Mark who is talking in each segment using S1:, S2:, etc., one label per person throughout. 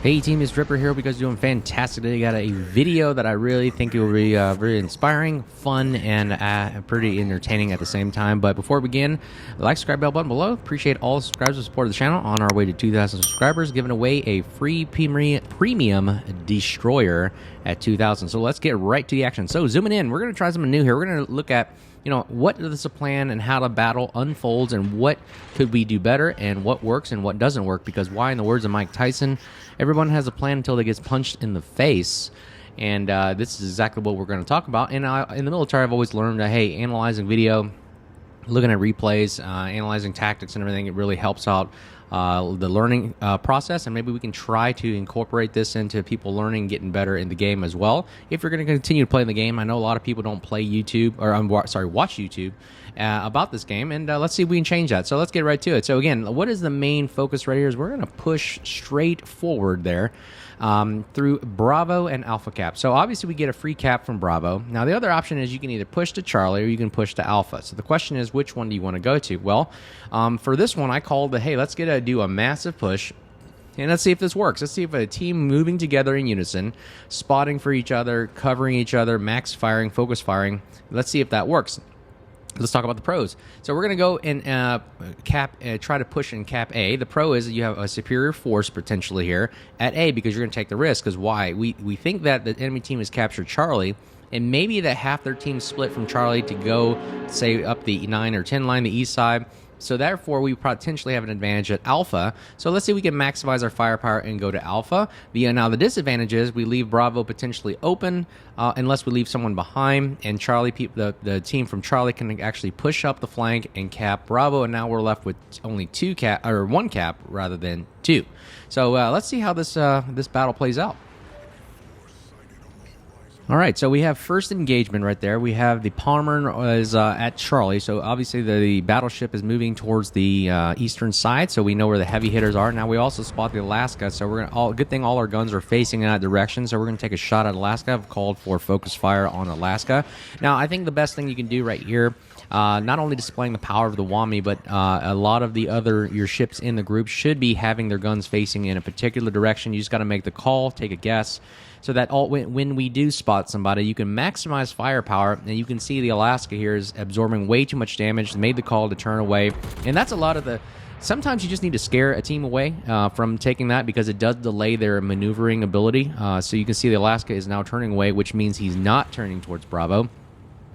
S1: Hey team, it's Ripper here. Hope you guys are doing fantastic today. Got a video that I really think will be very inspiring, fun, and pretty entertaining at the same time. But before we begin, like, subscribe, bell button below. Appreciate all the subscribers who support the channel. On our way to 2,000 subscribers, giving away a free premium destroyer at 2,000. So let's get right to the action. So zooming in, we're going to try something new here. We're going to look at what is the plan and how the battle unfolds and what could we do better and what works and what doesn't work, because why, in the words of Mike Tyson, everyone has a plan until they get punched in the face. And this is exactly what we're going to talk about. And in the military, I've always learned that, hey, analyzing video, looking at replays, analyzing tactics and everything, it really helps out the learning process, and maybe we can try to incorporate this into people learning, getting better in the game as well. If you're going to continue to play the game, I know a lot of people don't play YouTube, or watch YouTube about this game, and let's see if we can change that. So let's get right to it. So again, what is the main focus right here is we're going to push straight forward there through Bravo and Alpha Cap. So obviously we get a free cap from Bravo. Now the other option is you can either push to Charlie or you can push to Alpha. So the question is, which one do you want to go to? Well, for this one, I called hey, let's do a massive push. And let's see if this works. Let's see if a team moving together in unison, spotting for each other, covering each other, max firing, focus firing. Let's see if that works. Let's talk about the pros. So we're going to go and try to push in cap A. The pro is that you have a superior force potentially here at A, because you're going to take the risk. Because why? We think that the enemy team has captured Charlie, and maybe that half their team split from Charlie to go, say, up the 9 or 10 line, the east side. So therefore, we potentially have an advantage at Alpha. So let's see if we can maximize our firepower and go to Alpha. Now the disadvantage is we leave Bravo potentially open unless we leave someone behind, and Charlie, the team from Charlie can actually push up the flank and cap Bravo, and now we're left with only one cap rather than two. So let's see how this battle plays out. All right, so we have first engagement right there. We have the Palmer is at Charlie, so obviously the battleship is moving towards the eastern side, so we know where the heavy hitters are. Now we also spot the Alaska, so we're gonna good thing all our guns are facing in that direction, so we're gonna take a shot at Alaska. I've called for focus fire on Alaska. Now I think the best thing you can do right here, not only displaying the power of the Iwami, but a lot of your ships in the group should be having their guns facing in a particular direction. You just got to make the call, take a guess, so that when we do spot somebody, you can maximize firepower. And you can see the Alaska here is absorbing way too much damage, made the call to turn away. And that's a lot of the... Sometimes you just need to scare a team away from taking that, because it does delay their maneuvering ability. So you can see the Alaska is now turning away, which means he's not turning towards Bravo,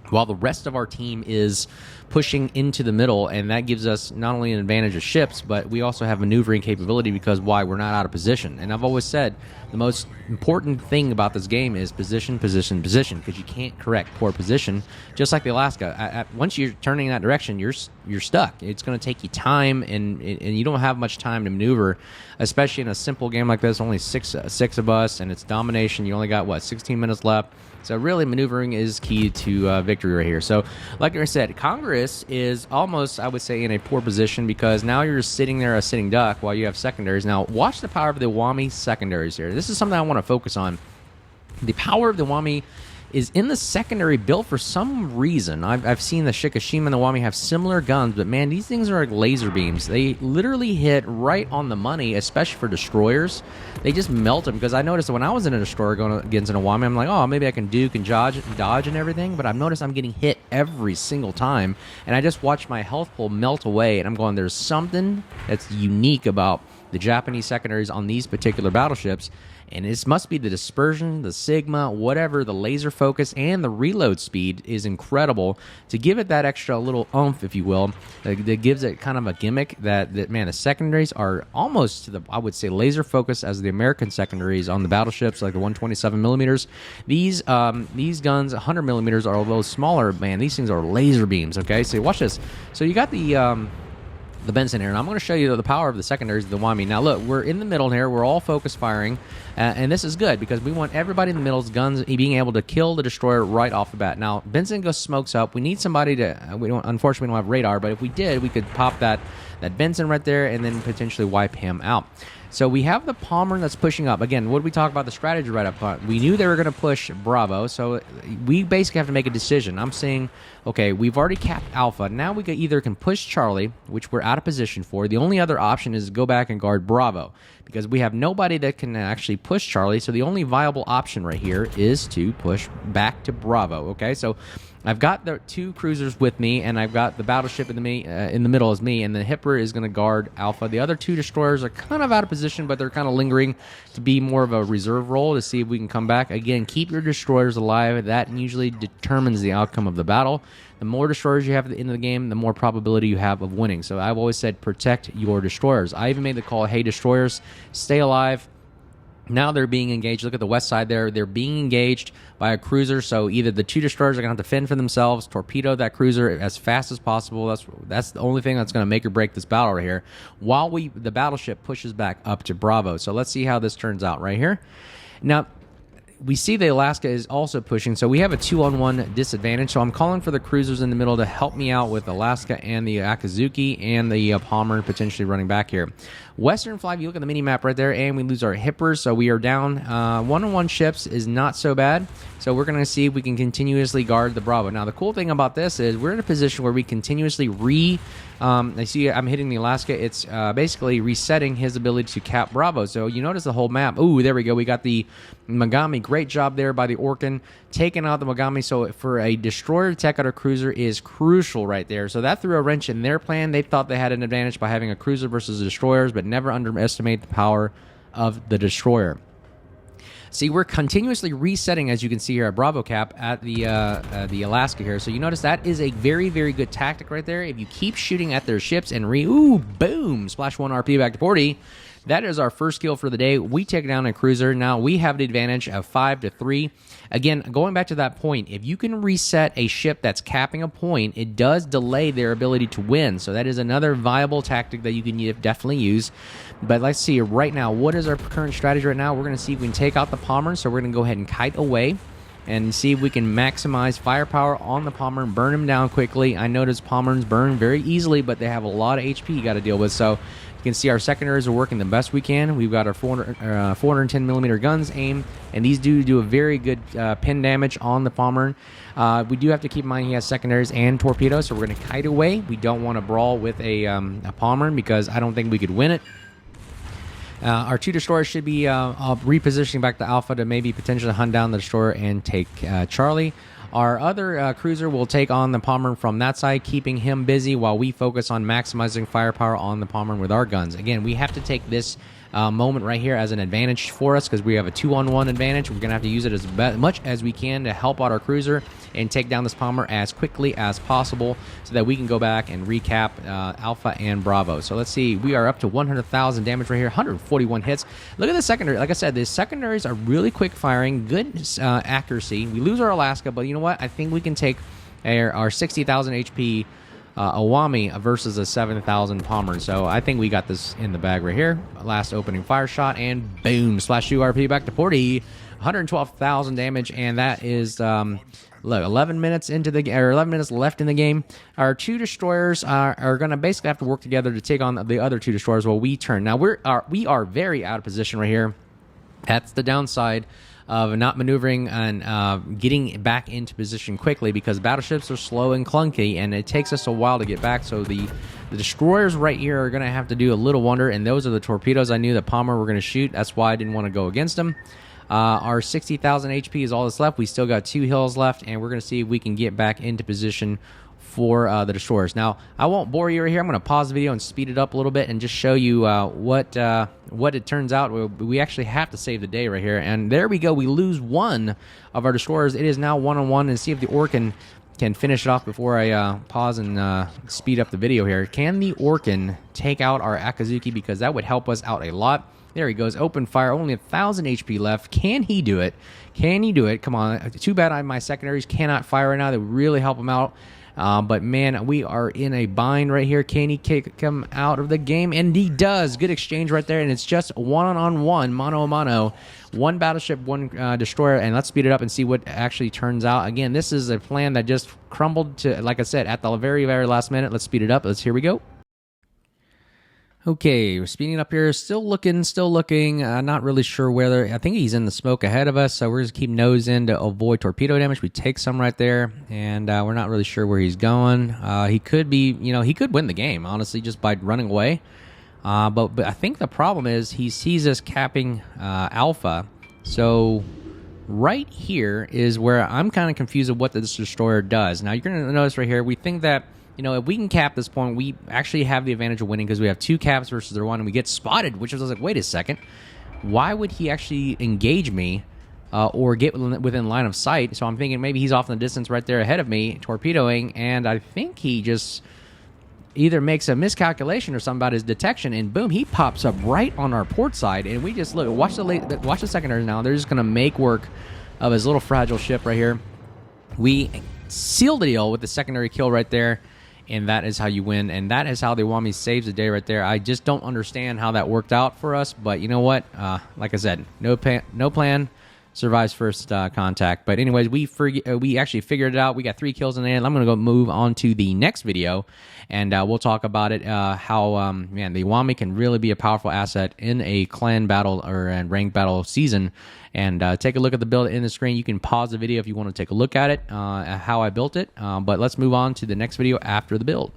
S1: while the rest of our team is pushing into the middle, and that gives us not only an advantage of ships, but we also have maneuvering capability, because why? We're not out of position. And I've always said the most important thing about this game is position, position, position, because you can't correct poor position. Just like the Alaska, once you're turning in that direction, you're stuck. It's going to take you time, and you don't have much time to maneuver, especially in a simple game like this. Only six of us, and it's domination. You only got, what, 16 minutes left? So really, maneuvering is key to victory right here. So like I said, Congress is almost, I would say, in a poor position, because now you're sitting there a sitting duck while you have secondaries. Now watch the power of the Iwami secondaries here. This is something I want to focus on. The power of the Iwami is in the secondary build for some reason. I've seen the Shikishima and the Iwami have similar guns, but man, these things are like laser beams. They literally hit right on the money, especially for destroyers. They just melt them, because I noticed that when I was in a destroyer going against an Iwami, I'm like, oh, maybe I can duke and dodge and everything, but I've noticed I'm getting hit every single time, and I just watched my health pool melt away, and I'm going, there's something that's unique about the Japanese secondaries on these particular battleships. And this must be the dispersion, the sigma, whatever, the laser focus, and the reload speed is incredible to give it that extra little oomph, if you will. That gives it kind of a gimmick that man, the secondaries are almost to the, I would say, laser focus as the American secondaries on the battleships, like the 127 millimeters. These guns, 100 millimeters, are a little smaller. Man, these things are laser beams. Okay, so watch this. So you got the Benson here, and I'm going to show you the power of the secondaries of the Iwami. Now look, we're in the middle here, we're all focus firing, and this is good, because we want everybody in the middle's guns being able to kill the destroyer right off the bat. Now Benson goes smokes up, we need somebody to, unfortunately we don't have radar, but if we did, we could pop that Benson right there and then potentially wipe him out. So we have the Palmer that's pushing up. Again, what did we talk about the strategy right up front? We knew they were going to push Bravo, so we basically have to make a decision. I'm saying, okay, we've already capped Alpha. Now we either can push Charlie, which we're out of position for. The only other option is to go back and guard Bravo, because we have nobody that can actually push Charlie, so the only viable option right here is to push back to Bravo, okay? So I've got the 2 cruisers with me, and I've got the battleship in the middle is me, and the Hipper is going to guard Alpha. The other 2 destroyers are kind of out of position, but they're kind of lingering to be more of a reserve role to see if we can come back. Again, keep your destroyers alive. That usually determines the outcome of the battle. The more destroyers you have at the end of the game, the more probability you have of winning. So I've always said protect your destroyers. I even made the call, hey, destroyers, stay alive. Now they're being engaged. Look at the west side there. They're being engaged by a cruiser, so either the 2 destroyers are going to have to fend for themselves, torpedo that cruiser as fast as possible. That's the only thing that's going to make or break this battle right here, while the battleship pushes back up to Bravo. So let's see how this turns out right here. Now, we see the Alaska is also pushing, so we have a 2-on-1 disadvantage. So I'm calling for the cruisers in the middle to help me out with Alaska and the Akazuki and the Palmer potentially running back here. Western flag, you look at the mini map right there, and we lose our Hippers, so we are down. 1-on-1 ships is not so bad, so we're going to see if we can continuously guard the Bravo. Now, the cool thing about this is we're in a position where we continuously I see I'm hitting the Alaska. It's basically resetting his ability to cap Bravo. So you notice the whole map. Ooh, there we go. We got the Mogami. Great job there by the Orkan, taking out the Mogami. So for a destroyer to take out a cruiser is crucial right there. So that threw a wrench in their plan. They thought they had an advantage by having a cruiser versus destroyers, but never underestimate the power of the destroyer. See, we're continuously resetting, as you can see here at Bravo Cap, at the Alaska here. So you notice that is a very, very good tactic right there. If you keep shooting at their ships and boom, splash 1 RP back to 40. That is our first kill for the day. We take down a cruiser. Now we have the advantage of 5-3. Again, going back to that point, if you can reset a ship that's capping a point, it does delay their ability to win. So that is another viable tactic that you can definitely use. But let's see right now, what is our current strategy right now? We're going to see if we can take out the Palmer. So we're going to go ahead and kite away and see if we can maximize firepower on the Palmer and burn him down quickly. I noticed Palmers burn very easily, but they have a lot of HP you got to deal with. So you can see our secondaries are working the best we can. We've got our 410 millimeter guns aimed, and these do a very good pin damage on the Palmer. We do have to keep in mind he has secondaries and torpedoes, so we're going to kite away. We don't want to brawl with a Palmer because I don't think we could win it. Our 2 destroyers should be repositioning back to Alpha to maybe potentially hunt down the destroyer and take Charlie. Our other cruiser will take on the Palmer from that side, keeping him busy while we focus on maximizing firepower on the Palmer with our guns. Again, we have to take this moment right here as an advantage for us because we have a 2-on-1 advantage. We're going to have to use it as much as we can to help out our cruiser and take down this Palmer as quickly as possible so that we can go back and recap Alpha and Bravo. So let's see. We are up to 100,000 damage right here, 141 hits. Look at the secondary. Like I said, the secondaries are really quick firing, good accuracy. We lose our Alaska, but you know what? I think we can take our 60,000 HP Iwami versus a 7,000 Palmer. So I think we got this in the bag right here. Last opening fire shot, and boom, slash 2 RP back to 40. 112,000 damage, and that is look, 11 minutes into the 11 minutes left in the game. Our 2 destroyers are going to basically have to work together to take on the other 2 destroyers while we turn. Now we are very out of position right here. That's the downside of not maneuvering and getting back into position quickly, because battleships are slow and clunky, and it takes us a while to get back. So the destroyers right here are going to have to do a little wonder, and those are the torpedoes I knew that Palmer were going to shoot. That's why I didn't want to go against them. Our 60,000 HP is all that's left. We still got 2 hills left, and we're going to see if we can get back into position for the destroyers. Now, I won't bore you right here. I'm going to pause the video and speed it up a little bit and just show you what it turns out. We actually have to save the day right here. And there we go. We lose 1 of our destroyers. It is now 1-on-1, and see if the Orkan can finish it off before I pause and speed up the video here. Can the Orkan take out our Akazuki? Because that would help us out a lot. There he goes. Open fire. Only 1,000 HP left. Can he do it? Can he do it? Come on. Too bad my secondaries cannot fire right now. That would really help him out. But man, we are in a bind right here. Can he kick him out of the game? And he does. Good exchange right there. And it's just 1-on-1, mano-a-mano. 1 battleship, 1 destroyer. And let's speed it up and see what actually turns out. Again, this is a plan that just crumbled to, like I said, at the very, very last minute. Let's speed it up. Here we go. Okay, we're speeding up here. Still looking. Not really sure whether. I think he's in the smoke ahead of us, so we're just keep nose in to avoid torpedo damage. We take some right there, and we're not really sure where he's going. He could be, he could win the game, honestly, just by running away. But I think the problem is he sees us capping Alpha. So right here is where I'm kind of confused of what this destroyer does. Now, you're going to notice right here, we think that, if we can cap this point, we actually have the advantage of winning because we have 2 caps versus their 1, and we get spotted, which I was like, wait a second. Why would he actually engage me or get within line of sight? So I'm thinking maybe he's off in the distance right there ahead of me, torpedoing, and I think he just either makes a miscalculation or something about his detection, and boom, he pops up right on our port side, and we just look. Watch the secondaries now. They're just going to make work of his little fragile ship right here. We seal the deal with the secondary kill right there, and that is how you win, and that is how the Iwami saves the day right there. I just don't understand how that worked out for us, but you know what? Like I said, no plan survives first contact. But anyways, we actually figured it out. We got 3 kills in the end. I'm going to go move on to the next video, and we'll talk about it, how, man, the Iwami can really be a powerful asset in a clan battle or a ranked battle season. And take a look at the build in the screen. You can pause the video if you want to take a look at it, how I built it. But let's move on to the next video after the build.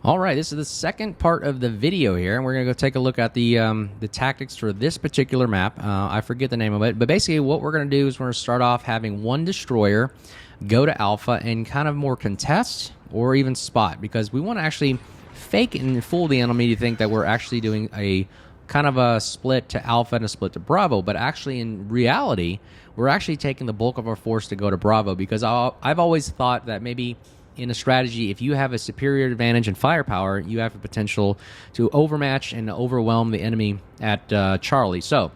S1: All right, this is the second part of the video here, and we're going to go take a look at the tactics for this particular map. I forget the name of it, but basically what we're going to do is we're going to start off having 1 destroyer go to Alpha and kind of more contest or even spot, because we want to actually fake and fool the enemy to think that we're actually doing a kind of a split to Alpha and a split to Bravo, but actually in reality, we're actually taking the bulk of our force to go to Bravo, because I've always thought that maybe in a strategy, if you have a superior advantage in firepower, you have the potential to overmatch and overwhelm the enemy at Charlie. So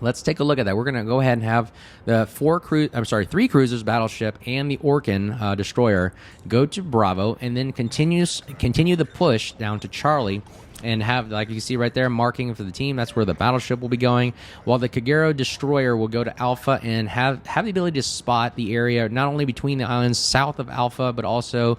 S1: let's take a look at that. We're going to go ahead and have the 3 cruisers, battleship, and the Orkan destroyer go to Bravo, and then continue the push down to Charlie, and have, like you see right there, marking for the team. That's where the battleship will be going, while the Kagero destroyer will go to Alpha and have the ability to spot the area not only between the islands south of Alpha, but also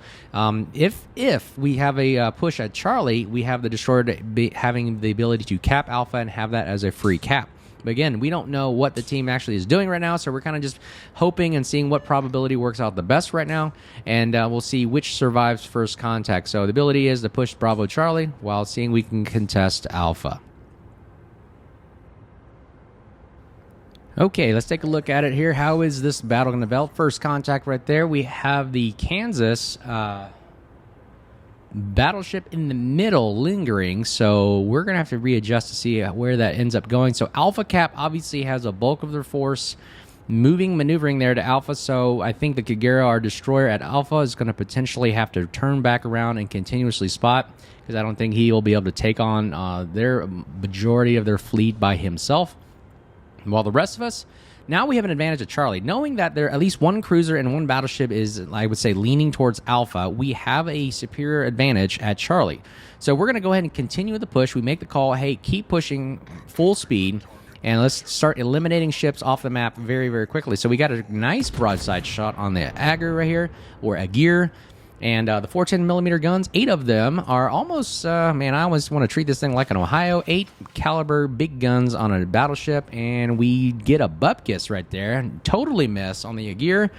S1: if we have a push at Charlie, we have the destroyer having the ability to cap Alpha and have that as a free cap. But again, we don't know what the team actually is doing right now, so we're kind of just hoping and seeing what probability works out the best right now, and we'll see which survives first contact. So the ability is to push Bravo Charlie while seeing we can contest Alpha. Okay, let's take a look at it here. How is this battle going to develop? First contact right there. We have the Kansas battleship in the middle lingering, so we're gonna have to readjust to see where that ends up going. So Alpha Cap obviously has a bulk of their force maneuvering there to Alpha, so I think the Kagero, our destroyer at Alpha, is going to potentially have to turn back around and continuously spot, because I don't think he will be able to take on their majority of their fleet by himself. While the rest of us, now we have an advantage at Charlie. Knowing that there at least 1 cruiser and 1 battleship is, I would say, leaning towards Alpha, we have a superior advantage at Charlie. So we're going to go ahead and continue the push. We make the call, hey, keep pushing full speed, and let's start eliminating ships off the map very, very quickly. So we got a nice broadside shot on the Agar right here, or Agir. And the 410mm guns, 8 of them are almost, man, I almost want to treat this thing like an Ohio. 8 caliber big guns on a battleship, and we get a bupkis right there. Totally miss on the Agir.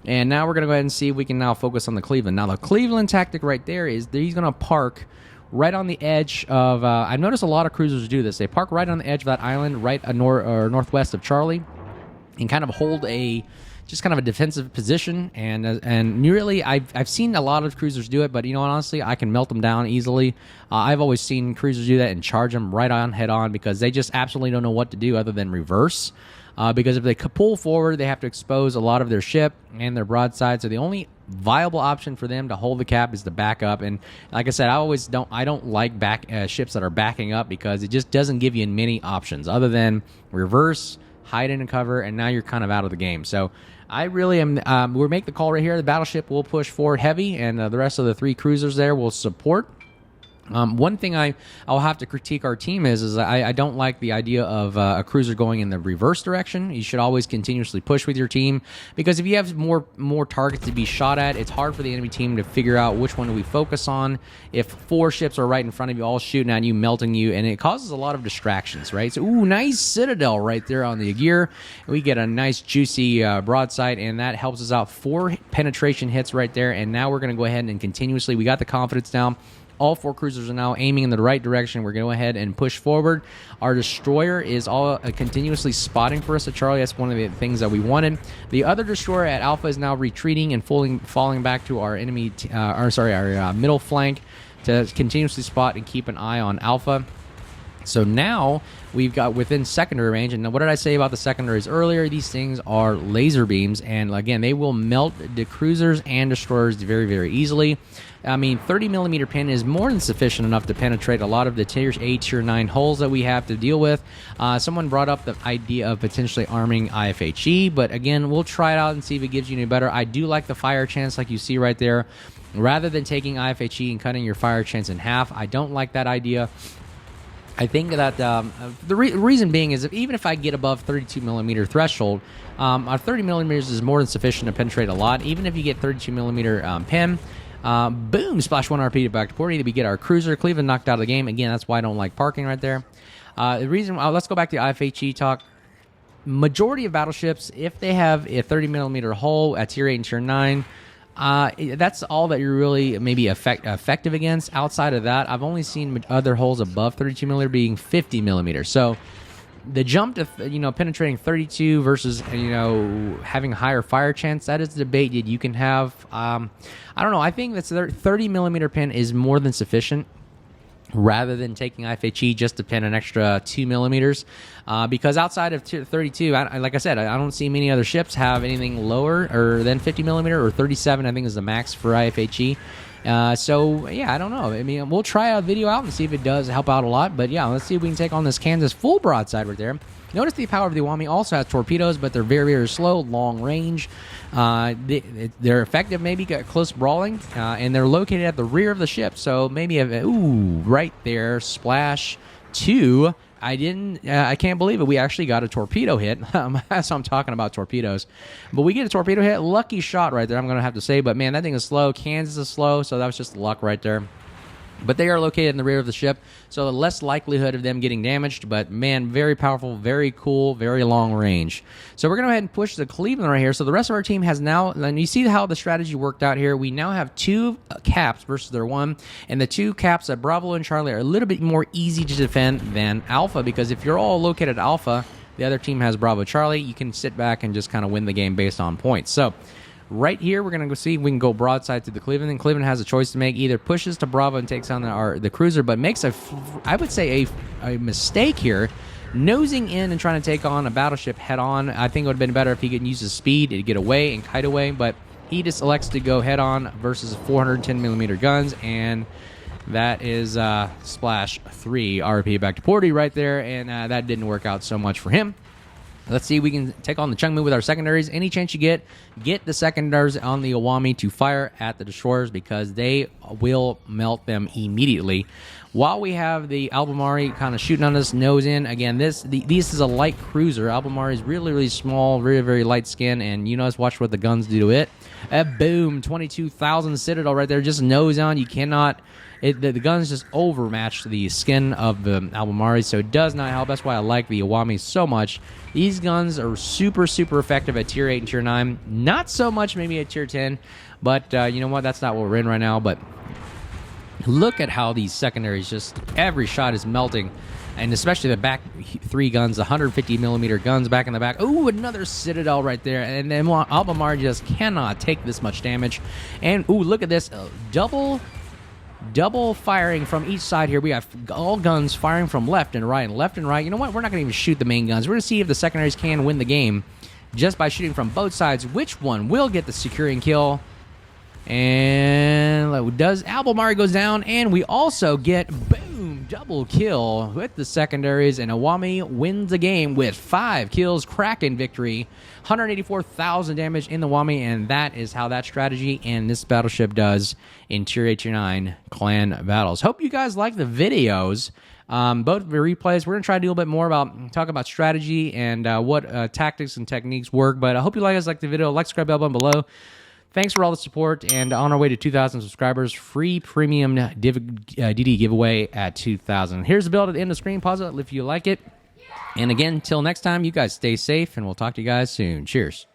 S1: And now we're going to go ahead and see if we can now focus on the Cleveland. Now, the Cleveland tactic right there is that he's going to park right on the edge of, I've noticed a lot of cruisers do this. They park right on the edge of that island, right northwest of Charlie, and kind of hold just kind of a defensive position, and really, I've seen a lot of cruisers do it, but honestly, I can melt them down easily. I've always seen cruisers do that and charge them right on, head on, because they just absolutely don't know what to do other than reverse. Because if they pull forward, they have to expose a lot of their ship and their broadside. So the only viable option for them to hold the cap is to back up. And like I said, I don't like ships that are backing up, because it just doesn't give you many options other than reverse, hide in and cover, and now you're kind of out of the game. So I really am. We'll make the call right here. The battleship will push forward heavy, and the rest of the 3 cruisers there will support. One thing I'll have to critique our team is I don't like the idea of a cruiser going in the reverse direction. You should always continuously push with your team, because if you have more targets to be shot at, it's hard for the enemy team to figure out which one do we focus on. If 4 ships are right in front of you, all shooting at you, melting you, and it causes a lot of distractions, right? So, ooh, nice citadel right there on the gear. We get a nice juicy broadside, and that helps us out. 4 penetration hits right there, and now we're going to go ahead and continuously, we got the confidence down. All 4 cruisers are now aiming in the right direction. We're going to go ahead and push forward. Our destroyer is all continuously spotting for us at Charlie. That's one of the things that we wanted. The other destroyer at Alpha is now retreating and falling back to our enemy, our middle flank to continuously spot and keep an eye on Alpha. So now we've got within secondary range, and what did I say about the secondaries earlier? These things are laser beams, and again, they will melt the cruisers and destroyers very, very easily. I mean, 30mm pin is more than sufficient enough to penetrate a lot of the Tier 8, Tier 9 holes that we have to deal with. Someone brought up the idea of potentially arming IFHE, but again, we'll try it out and see if it gives you any better. I do like the fire chance like you see right there. Rather than taking IFHE and cutting your fire chance in half, I don't like that idea. I think that the reason being is even if I get above 32mm threshold, our 30mm is more than sufficient to penetrate a lot. Even if you get 32mm pin, boom, splash 1 RP back to port. Either we get our cruiser, Cleveland knocked out of the game. Again, that's why I don't like parking right there. The reason, let's go back to IFHE talk. Majority of battleships, if they have a 30mm hull at Tier 8 and Tier 9, that's all that you're really maybe effective against. Outside of that, I've only seen other holes above 32mm being 50mm. So the jump to penetrating 32 versus having a higher fire chance, that is a debate that you can have. I don't know. I think that 30mm pin is more than sufficient, rather than taking IFHE just to pin an extra 2mm, because outside of 32, like I said, I don't see many other ships have anything lower or than 50mm, or 37 I think is the max for IFHE. So yeah, I don't know. I mean, we'll try a video out and see if it does help out a lot. But yeah, let's see if we can take on this Kansas full broadside right there. Notice the power of the Iwami also has torpedoes, but they're very, very slow, long range. They're effective, maybe got close brawling, and they're located at the rear of the ship. So maybe, right there, splash 2. I can't believe it. We actually got a torpedo hit. That's what I'm talking about, torpedoes. But we get a torpedo hit. Lucky shot right there, I'm going to have to say. But man, that thing is slow. Kansas is slow, so that was just luck right there. But they are located in the rear of the ship, so less likelihood of them getting damaged. But man, very powerful, very cool, very long range. So we're going to go ahead and push the Cleveland right here. So the rest of our team has now, and you see how the strategy worked out here. We now have 2 caps versus their 1, and the 2 caps at Bravo and Charlie are a little bit more easy to defend than Alpha, because if you're all located at Alpha, the other team has Bravo Charlie, you can sit back and just kind of win the game based on points. So right here, we're going to go see if we can go broadside to the Cleveland. And Cleveland has a choice to make. Either pushes to Bravo and takes on the cruiser, but makes I would say a mistake here, nosing in and trying to take on a battleship head on. I think it would have been better if he could use his speed to get away and kite away, but he just elects to go head on versus 410mm guns, and that is splash 3 RP back to Porty right there, and that didn't work out so much for him. Let's see if we can take on the Chungmu with our secondaries. Any chance you get the secondaries on the Iwami to fire at the destroyers, because they will melt them immediately. While we have the Albemarle kind of shooting on us, nose in. Again, this is a light cruiser. Albemarle is really, really small, very, very light skin, and let's watch what the guns do to it. Boom, 22,000 Citadel right there, just nose on. You cannot... the guns just overmatch the skin of the Albemarle, so it does not help. That's why I like the Iwami so much. These guns are super, super effective at Tier 8 and Tier 9. Not so much maybe at Tier 10, but you know what? That's not what we're in right now. But look at how these secondaries, just every shot is melting. And especially the back 3 guns, the 150mm guns back in the back. Ooh, another Citadel right there. And then Albemarle just cannot take this much damage. And ooh, look at this. Double firing from each side here. We have all guns firing from left and right and left and right. You know what? We're not going to even shoot the main guns. We're going to see if the secondaries can win the game just by shooting from both sides. Which one will get the securing kill? And does Albemarle goes down, and we also get, boom, double kill with the secondaries, and Iwami wins the game with 5 kills. Kraken victory, 184,000 damage in the Iwami, and that is how that strategy and this battleship does in Tier 89 clan battles. Hope you guys like the videos. Both the replays, we're going to try to do a little bit more about, talk about strategy and what tactics and techniques work, but I hope you guys like the video. Like, subscribe, bell button below. Thanks for all the support, and on our way to 2,000 subscribers, free premium DD giveaway at 2,000. Here's the build at the end of the screen. Pause it if you like it. And again, until next time, you guys stay safe, and we'll talk to you guys soon. Cheers.